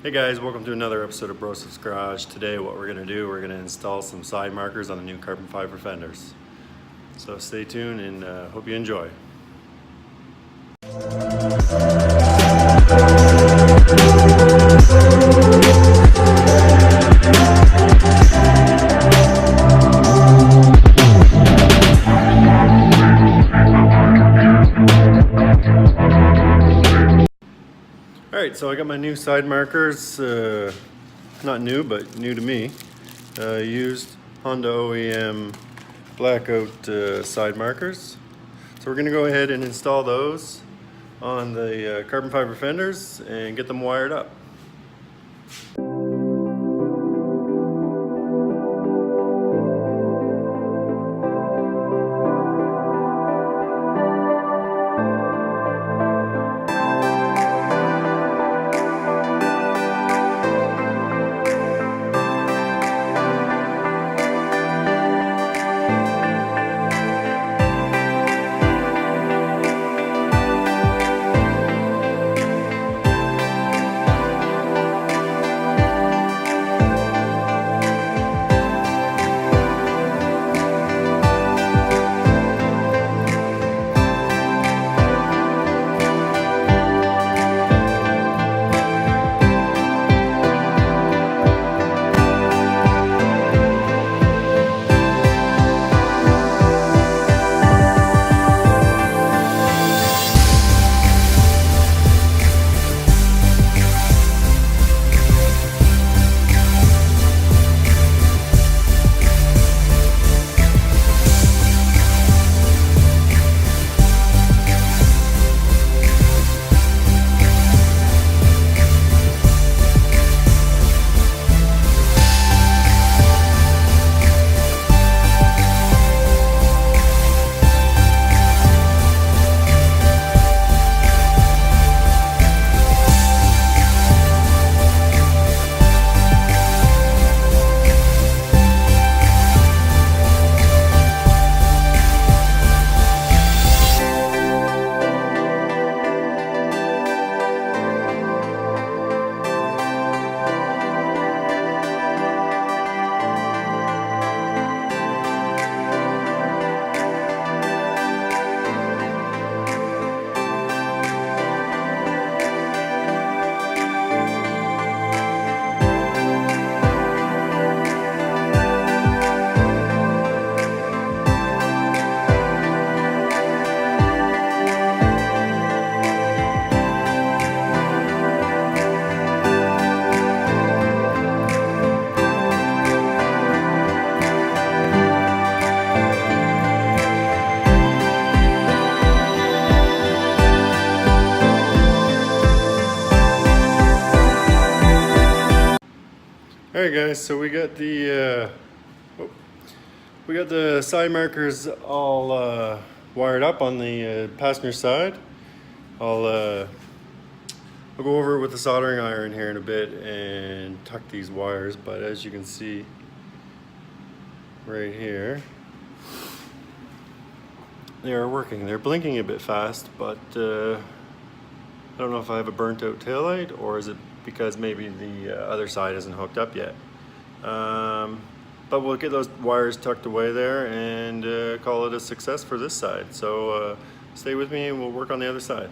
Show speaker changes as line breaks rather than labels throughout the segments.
Hey guys, welcome to another episode of Broseph's Garage. Today what we're going to do, we're going to install some side markers on the new carbon fiber fenders. So stay tuned and hope you enjoy. Alright, so I got my new side markers, not new, but new to me. Used Honda OEM blackout side markers. So we're going to go ahead and install those on the carbon fiber fenders and get them wired up. Alright guys, so we got the side markers all wired up on the passenger side. I'll go over it with the soldering iron here in a bit and tuck these wires, but as you can see right here, they are working. They're blinking a bit fast, but I don't know if I have a burnt out taillight or is it because maybe the other side isn't hooked up yet. But we'll get those wires tucked away there and call it a success for this side. So stay with me and we'll work on the other side.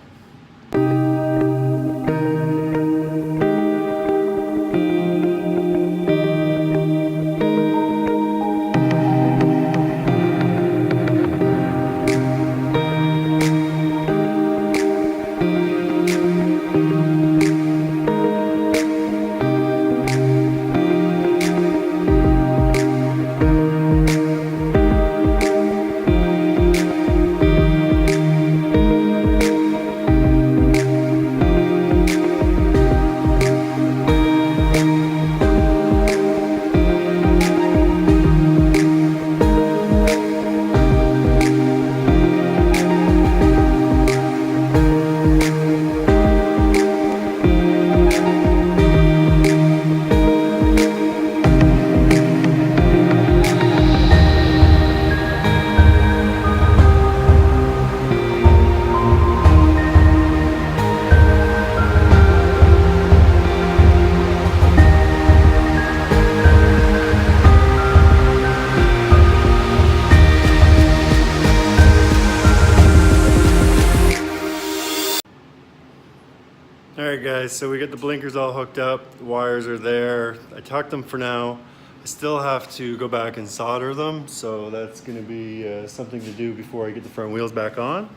so we get the blinkers all hooked up, the wires are there. I tucked them for now. I still have to go back and solder them, so that's gonna be something to do before I get the front wheels back on.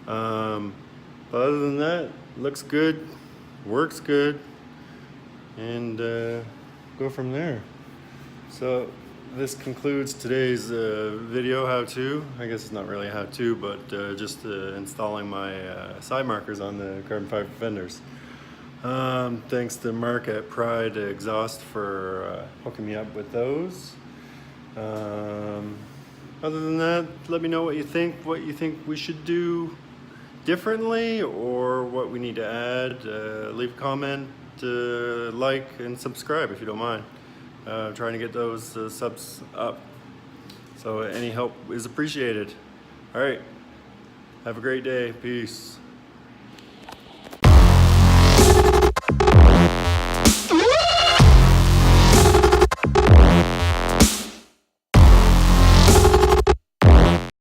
But other than that, looks good, works good, and go from there. So this concludes today's video how-to. I guess it's not really a how-to, but just installing my side markers on the carbon fiber fenders. Thanks to Mark at Pride Exhaust for hooking me up with those. Other than that, let me know what you think we should do differently or what we need to add. Leave a comment, like, and subscribe if you don't mind. Trying to get those subs up. So any help is appreciated. All right, have a great day. Peace.